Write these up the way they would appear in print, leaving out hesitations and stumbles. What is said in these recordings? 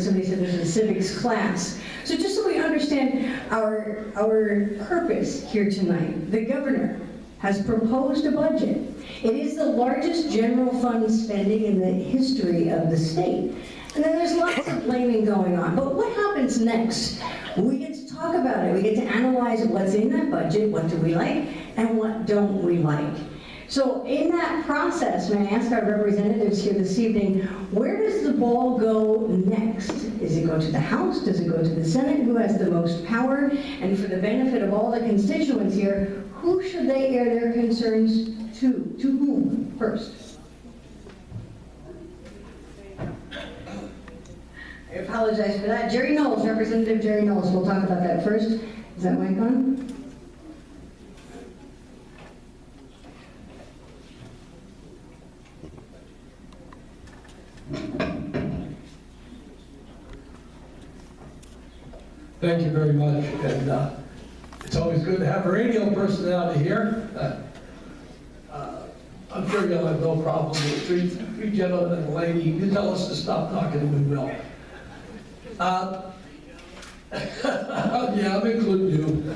somebody said there's a civics class. So just so we understand our purpose here tonight, the governor has proposed a budget. It is the largest general fund spending in the history of the state. And then there's lots of blaming going on. But what happens next? We get to talk about it. We get to analyze what's in that budget, what do we like, and what don't we like. So in that process, may I ask our representatives here this evening, where does the ball go next? Does it go to the House? Does it go to the Senate? Who has the most power? And for the benefit of all the constituents here, who should they air their concerns to? To whom first? I apologize for that. Jerry Knowles, Representative Jerry Knowles, we'll talk about that first. Is that mic on? Thank you very much, and it's always good to have a radio personality here. I'm sure you'll have no problem with three gentlemen and a lady. You tell us to stop talking and we will. Yeah, I'm including you.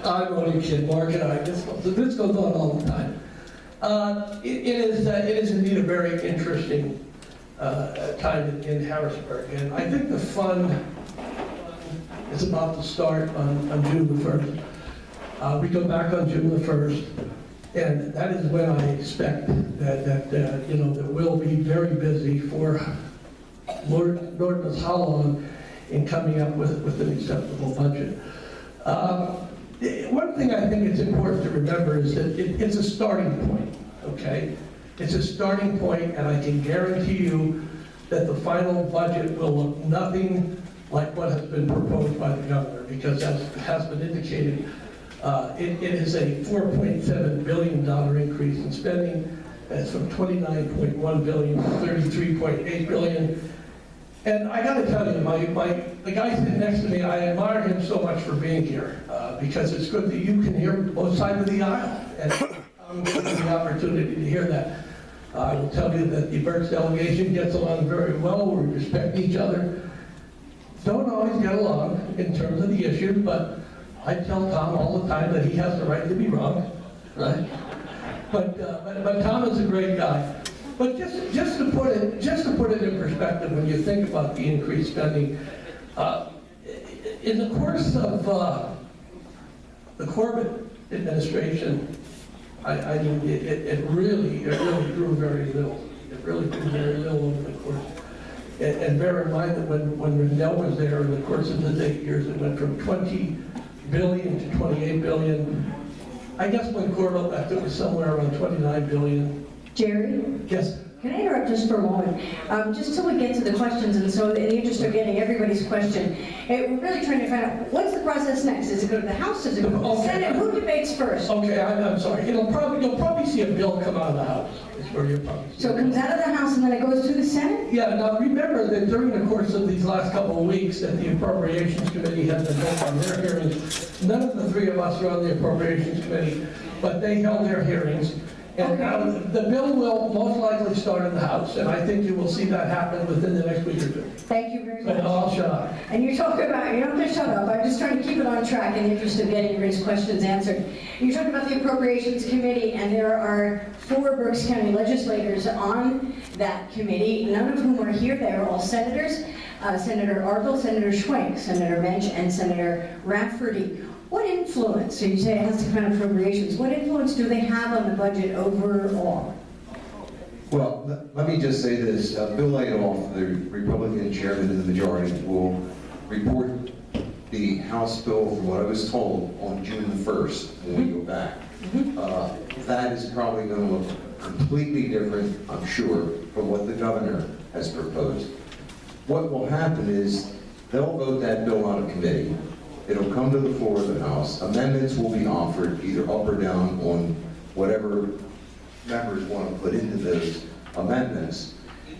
I'm only kidding, Mark and I. This goes on all the time. It is indeed a very interesting time in Harrisburg, and I think the fun is about to start on June the 1st. We go back on June the 1st, and that is when I expect that we'll be very busy for Lord knows how long in coming up with an acceptable budget. One thing I think it's important to remember is that it's a starting point, okay? It's a starting point, and I can guarantee you that the final budget will look nothing like what has been proposed by the governor, because as has been indicated, it is a $4.7 billion increase in spending. That's from $29.1 billion to $33.8 billion. And I got to tell you, the guy sitting next to me, I admire him so much for being here, because it's good that you can hear both sides of the aisle, and I'm given the opportunity to hear that. I will tell you that the Berks delegation gets along very well. We respect each other. Don't always get along in terms of the issue, but I tell Tom all the time that he has the right to be wrong, right? But Tom is a great guy. But just to put it in perspective, when you think about the increased spending, in the course of the Corbett administration, I mean, it really grew very little. It really grew very little over the course. And bear in mind that when Rendell was there, in the course of the 8 years, it went from 20 billion to 28 billion. I guess when Corbett left, it was somewhere around 29 billion. Jerry? Yes. Can I interrupt just for a moment? Just till we get to the questions, and so in the interest of getting everybody's question, we're really trying to find out, what's the process next? Does it go to the House? Does it go to the Senate? Who debates first? Okay, I'm sorry. You'll probably see a bill come out of the House. Is where you'll probably see So it comes out of the House and then it goes to the Senate? Yeah, now remember that during the course of these last couple of weeks that the Appropriations Committee has been held on their hearings. None of the three of us are on the Appropriations Committee, but they held their hearings. And the bill will most likely start in the House, and I think you will see that happen within the next week or two. Thank you very much. But I'll shut up. And you're talking about, you don't have to shut up, I'm just trying to keep it on track in the interest of getting everybody's questions answered. You're talking about the Appropriations Committee, and there are 4 Berks County legislators on that committee, none of whom are here. They are all senators. Senator Arville, Senator Schwenk, Senator Mensch, and Senator Rafferty. What influence, so you say it has to come out of appropriations, what influence do they have on the budget overall? Well, let me just say this. Bill Layoff, the Republican chairman of the majority, will report the House bill, from what I was told, on June the 1st when we go back. That is probably going to look completely different, I'm sure, from what the governor has proposed. What will happen is they'll vote that bill out of committee. It'll come to the floor of the House. Amendments will be offered either up or down on whatever members want to put into those amendments.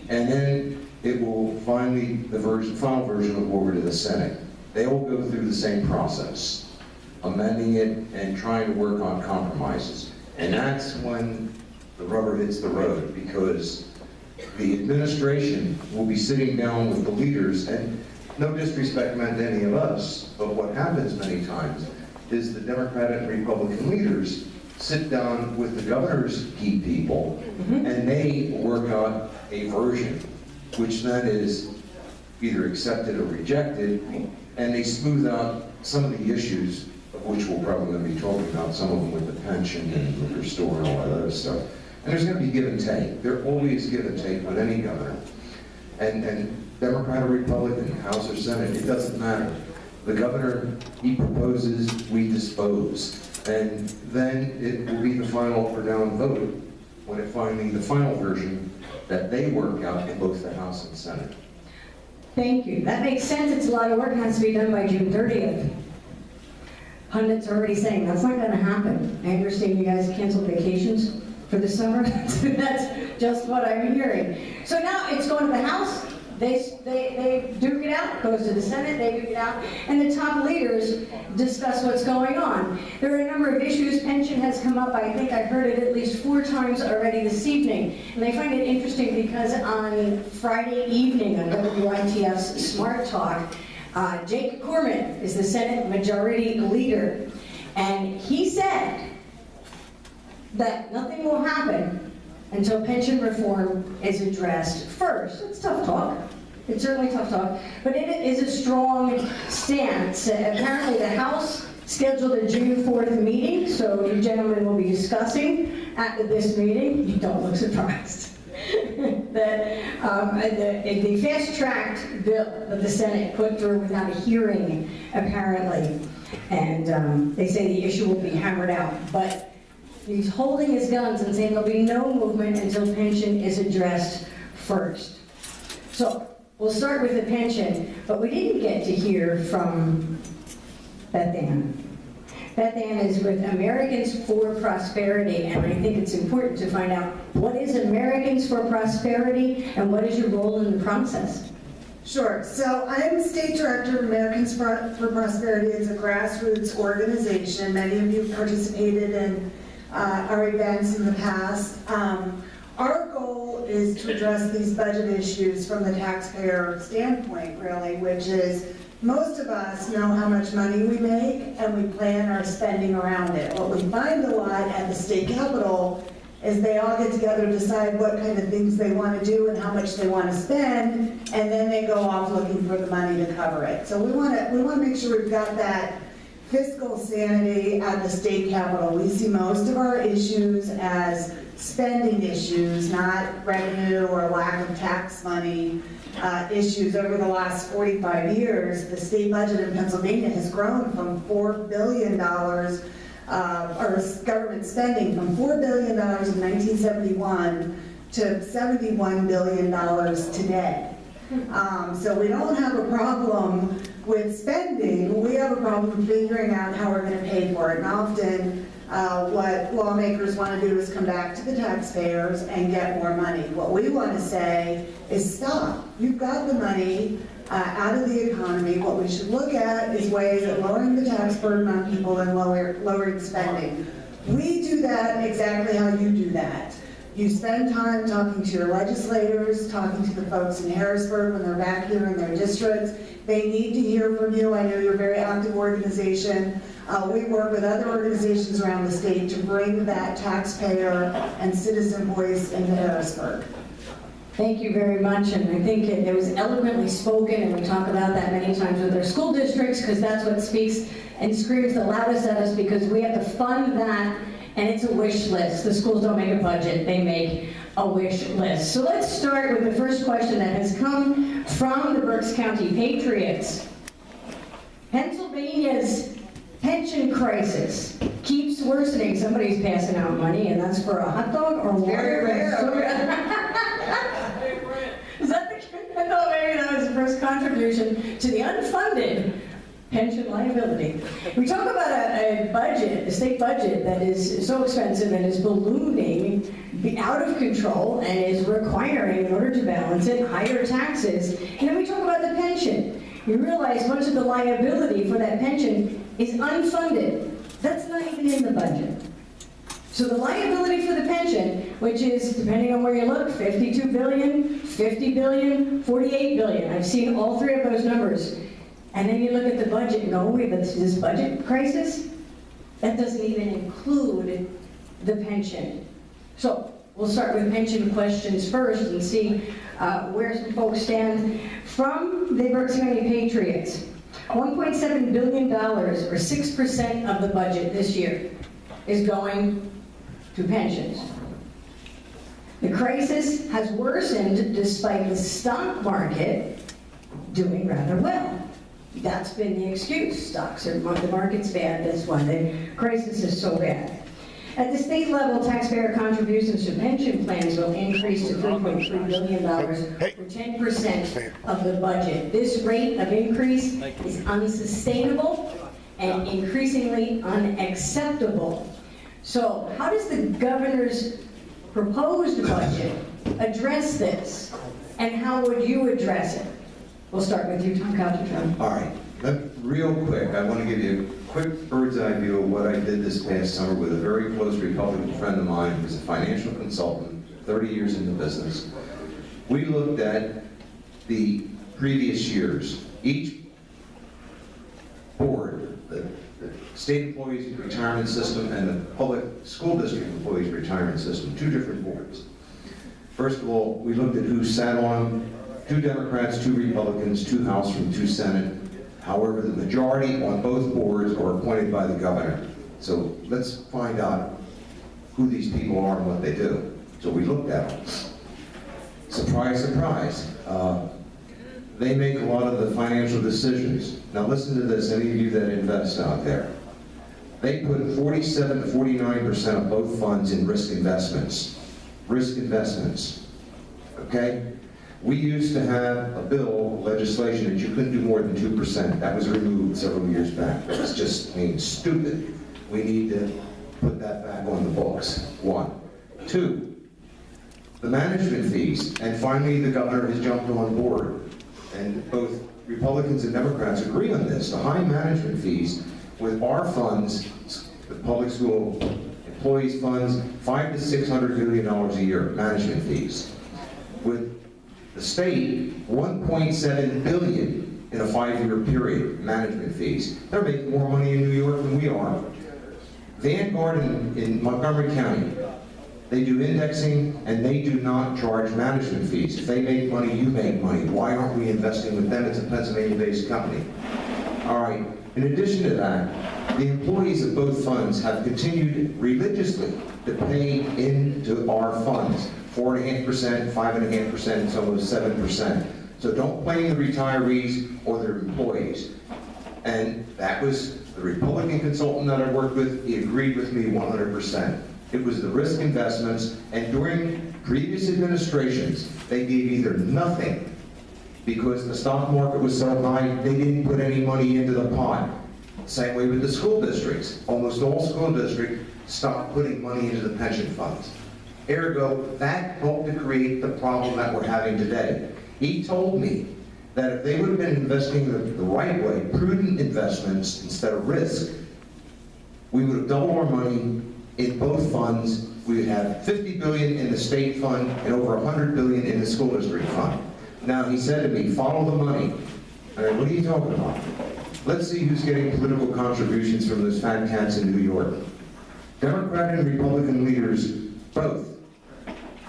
And then it will finally, the final version will go over to the Senate. They will go through the same process, amending it and trying to work on compromises. And that's when the rubber hits the road, because the administration will be sitting down with the leaders, and no disrespect meant to any of us, but what happens many times is the Democratic and Republican leaders sit down with the governor's key people, and they work out a version, which then is either accepted or rejected, and they smooth out some of the issues, of which we're probably going to be talking about, some of them with the pension and liquor store and all that other stuff. And there's going to be give and take. There always give and take with any governor. And Democrat or Republican, House or Senate, it doesn't matter. The governor, he proposes, we dispose. And then it will be the final up or down vote when it finally, the final version that they work out in both the House and Senate. Thank you. That makes sense. It's a lot of work. It has to be done by June 30th. Pundits are already saying that's not going to happen. I understand you guys canceled vacations for the summer. That's just what I'm hearing. So now it's going to the House. They duke it out, goes to the Senate, they duke it out, and the top leaders discuss what's going on. There are a number of issues. Pension has come up. I think I've heard it at least 4 times already this evening. And I find it interesting because on Friday evening on WITF's Smart Talk, Jake Corman is the Senate Majority Leader. And he said that nothing will happen until pension reform is addressed first. It's tough talk. It's certainly tough talk, but it is a strong stance. Apparently the House scheduled a June 4th meeting, so you gentlemen will be discussing at this meeting. You don't look surprised. The fast-tracked bill that the Senate put through without a hearing, apparently, and they say the issue will be hammered out, but he's holding his guns and saying there'll be no movement until pension is addressed first. So we'll start with the pension, but we didn't get to hear from Beth Ann. Beth Ann is with Americans for Prosperity, and I think it's important to find out what is Americans for Prosperity and what is your role in the process? Sure. So I am the State Director of Americans for Prosperity. It's a grassroots organization. Many of you participated in our events in the past. Our goal is to address these budget issues from the taxpayer standpoint, really, which is most of us know how much money we make and we plan our spending around it. What we find a lot at the state capitol is they all get together to decide what kind of things they want to do and how much they want to spend, and then they go off looking for the money to cover it. So we want to make sure we've got that fiscal sanity at the state capitol. We see most of our issues as spending issues, not revenue or lack of tax money issues. Over the last 45 years, the state budget in Pennsylvania has grown from $4 billion, or government spending from $4 billion in 1971 to $71 billion today. So we don't have a problem with spending, we have a problem figuring out how we're going to pay for it. And often what lawmakers want to do is come back to the taxpayers and get more money. What we want to say is stop. You've got the money out of the economy. What we should look at is ways of lowering the tax burden on people and lowering spending. We do that exactly how you do that. You spend time talking to your legislators, talking to the folks in Harrisburg when they're back here in their districts. They need to hear from you. I know you're a very active organization. We work with other organizations around the state to bring that taxpayer and citizen voice into Harrisburg. Thank you very much, and I think it was eloquently spoken, and we talk about that many times with our school districts, because that's what speaks and screams the loudest at us, because we have to fund that, and it's a wish list. The schools don't make a budget, they make a wish list. So let's start with the first question that has come from the Berks County Patriots. Pennsylvania's pension crisis keeps worsening. Somebody's passing out money, and that's for a hot dog or water? Very rare. Is that the, I thought maybe that was the first contribution to the unfunded pension liability. We talk about a budget, a state budget that is so expensive and is ballooning, out of control, and is requiring, in order to balance it, higher taxes. And then we talk about the pension. You realize much of the liability for that pension is unfunded. That's not even in the budget. So the liability for the pension, which is, depending on where you look, 52 billion, 50 billion, 48 billion. I've seen all three of those numbers. And then you look at the budget and go, we have this budget crisis? That doesn't even include the pension. So we'll start with pension questions first and see where some folks stand. From the Berks County Patriots, $1.7 billion, or 6% of the budget this year, is going to pensions. The crisis has worsened despite the stock market doing rather well. That's been the excuse. The market's bad, that's why the crisis is so bad. At the state level, taxpayer contributions to pension plans will increase to $3.3 billion, or 10% of the budget. This rate of increase is unsustainable and increasingly unacceptable. So how does the governor's proposed budget address this? And how would you address it? We'll start with you, Tom Caltron. All right, real quick, I want to give you a quick bird's eye view of what I did this past summer with a very close Republican friend of mine who's a financial consultant, 30 years in the business. We looked at the previous years. Each board, the state employees retirement system and the public school district employees retirement system, two different boards. First of all, we looked at who sat on them. 2 Democrats, 2 Republicans, 2 House from 2 Senate. However, the majority on both boards are appointed by the governor. So let's find out who these people are and what they do. So we looked at them. Surprise, surprise. They make a lot of the financial decisions. Now listen to this, any of you that invest out there. They put 47 to 49% of both funds in risk investments. Risk investments, okay? We used to have a bill, legislation, that you couldn't do more than 2%. That was removed several years back. It was just stupid. We need to put that back on the books, 1. 2, the management fees. And finally, the governor has jumped on board. And both Republicans and Democrats agree on this. The high management fees with our funds, the public school employees funds, $500 to $600 million a year, management fees. With the state, $1.7 billion in a 5-year period, management fees. They're making more money in New York than we are. Vanguard in Montgomery County, they do indexing and they do not charge management fees. If they make money, you make money. Why aren't we investing with them? It's a Pennsylvania-based company. All right, in addition to that, the employees of both funds have continued religiously to pay into our funds. 4.5%, 5.5%, it's almost 7%. So don't blame the retirees or their employees. And that was the Republican consultant that I worked with, he agreed with me 100%. It was the risk investments, and during previous administrations, they gave either nothing, because the stock market was so high, they didn't put any money into the pot. Same way with the school districts. Almost all school districts stopped putting money into the pension funds. Ergo, that helped to create the problem that we're having today. He told me that if they would have been investing the right way, prudent investments instead of risk, we would have doubled our money in both funds. We would have $50 billion in the state fund and over $100 billion in the school district fund. Now, he said to me, follow the money. I mean, what are you talking about? Let's see who's getting political contributions from those fat cats in New York. Democrat and Republican leaders, both.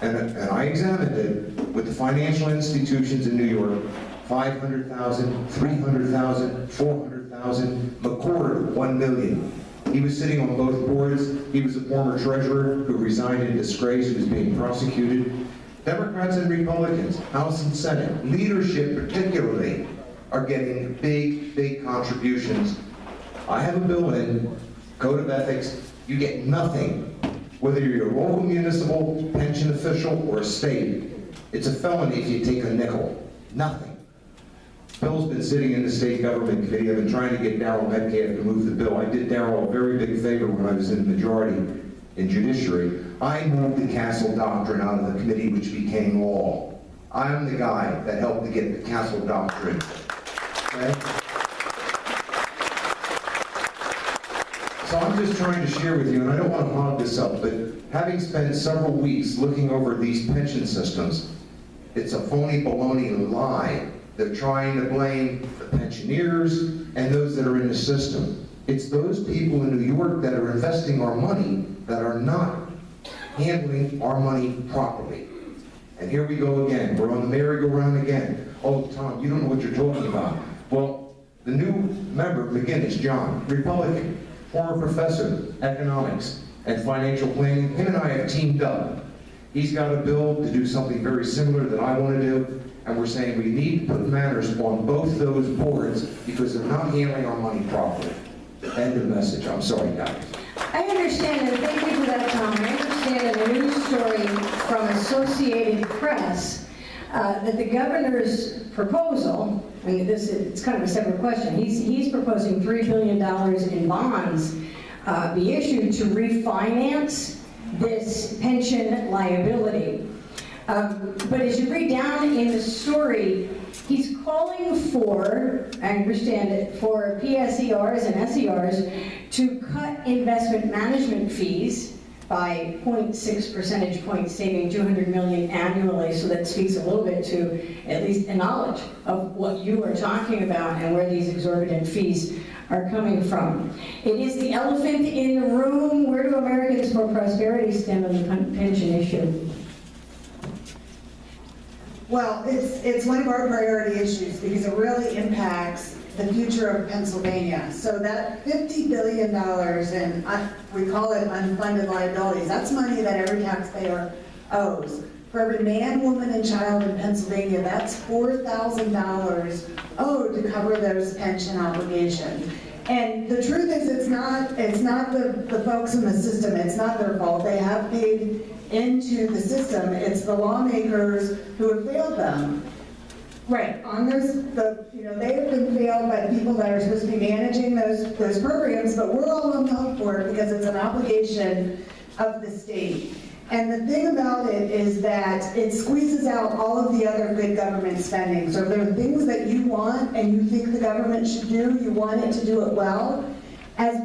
And I examined it with the financial institutions in New York, 500,000, 300,000, 400,000, McCord, 1 million. He was sitting on both boards. He was a former treasurer who resigned in disgrace, who was being prosecuted. Democrats and Republicans, House and Senate, leadership particularly, are getting big, big contributions. I have a bill in, Code of Ethics, you get nothing. Whether you're a local municipal pension official or a state, it's a felony if you take a nickel. Nothing. Bill's been sitting in the state government committee. I've been trying to get Darrell Metcalf to move the bill. I did Darrell a very big favor when I was in the majority in judiciary. I moved the Castle Doctrine out of the committee, which became law. I'm the guy that helped to get the Castle Doctrine. Okay? So I'm just trying to share with you, and I don't want to hog this up, but having spent several weeks looking over these pension systems, it's a phony baloney lie. They're trying to blame the pensioners and those that are in the system. It's those people in New York that are investing our money that are not handling our money properly. And here we go again. We're on the merry-go-round again. Oh, Tom, you don't know what you're talking about. Well, the new member, McGinnis, John, Republican, former professor, economics and financial planning, him and I have teamed up. He's got a bill to do something very similar that I want to do, and we're saying we need to put manners on both those boards because they're not handling our money properly. End of message. I'm sorry, guys. I understand, and thank you for that, Tom. I understand in a news story from Associated Press that the governor's proposal, and it's kind of a separate question, he's proposing $3 billion in bonds be issued to refinance this pension liability. But as you read down in the story, he's calling for, I understand it, for PSERs and SERs to cut investment management fees by 0.6 percentage points, saving $200 million annually. So that speaks a little bit to at least a knowledge of what you are talking about and where these exorbitant fees are coming from. It is the elephant in the room. Where do Americans for Prosperity stand on the pension issue? Well, it's one of our priority issues because it really impacts the future of Pennsylvania. So that $50 billion in, we call it unfunded liabilities, that's money that every taxpayer owes. For every man, woman, and child in Pennsylvania, that's $4,000 owed to cover those pension obligations. And the truth is, it's not the folks in the system, it's not their fault. They have paid into the system. It's the lawmakers who have failed them. Right, on those, they have been failed by the people that are supposed to be managing those programs, but we're all on the hook for it because it's an obligation of the state. And the thing about it is that it squeezes out all of the other good government spending. So if there are things that you want and you think the government should do, you want it to do it well, as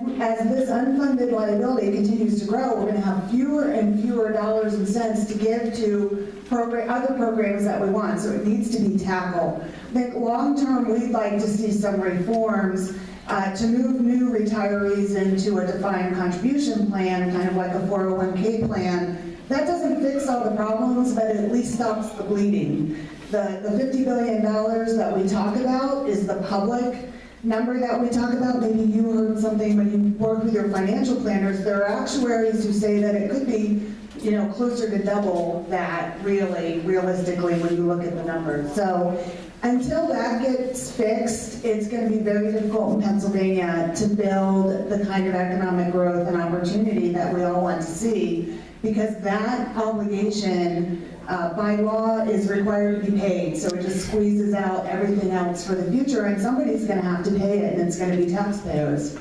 this unfunded liability continues to grow, we're going to have fewer and fewer dollars and cents to give to other programs that we want, so it needs to be tackled. I think long-term, we'd like to see some reforms to move new retirees into a defined contribution plan, kind of like a 401k plan. That doesn't fix all the problems, but it at least stops the bleeding. The $50 billion that we talk about is the public number that we talk about. Maybe you heard something when you work with your financial planners. There are actuaries who say that it could be, closer to double that, realistically, when you look at the numbers. So until that gets fixed, it's going to be very difficult in Pennsylvania to build the kind of economic growth and opportunity that we all want to see, because that obligation by law is required to be paid. So it just squeezes out everything else for the future, and somebody's going to have to pay it, and it's going to be taxpayers.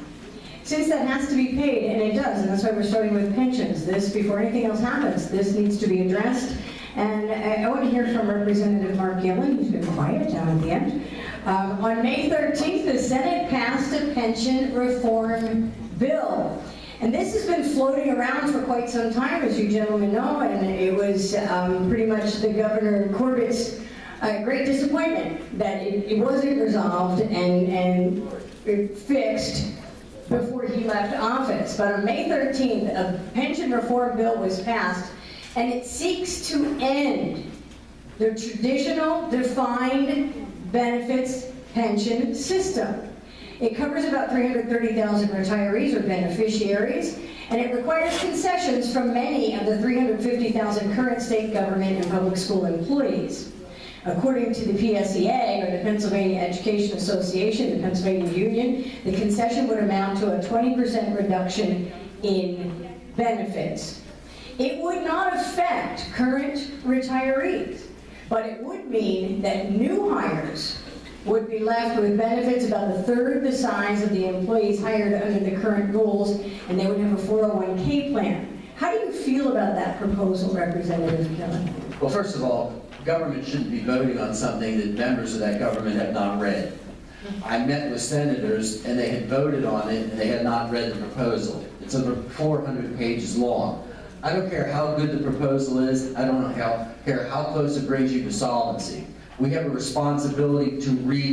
Since that has to be paid, and it does, and that's why we're starting with pensions, before anything else happens, this needs to be addressed. And I want to hear from Representative Mark Gillen, who's been quiet down at the end. On May 13th, the Senate passed a pension reform bill. And this has been floating around for quite some time, as you gentlemen know, and it was pretty much the Governor Corbett's great disappointment that it wasn't resolved and fixed before he left office. But on May 13th, a pension reform bill was passed, and it seeks to end the traditional defined benefits pension system. It covers about 330,000 retirees or beneficiaries, and it requires concessions from many of the 350,000 current state government and public school employees. According to the PSEA, or the Pennsylvania Education Association, the Pennsylvania Union, the concession would amount to a 20% reduction in benefits. It would not affect current retirees, but it would mean that new hires would be left with benefits about a third the size of the employees hired under the current rules, and they would have a 401k plan. How do you feel about that proposal, Representative Gillen? Well, first of all, government shouldn't be voting on something that members of that government have not read. I met with senators, and they had voted on it, and they had not read the proposal. It's over 400 pages long. I don't care how good the proposal is, I don't care how close it brings you to solvency. We have a responsibility to read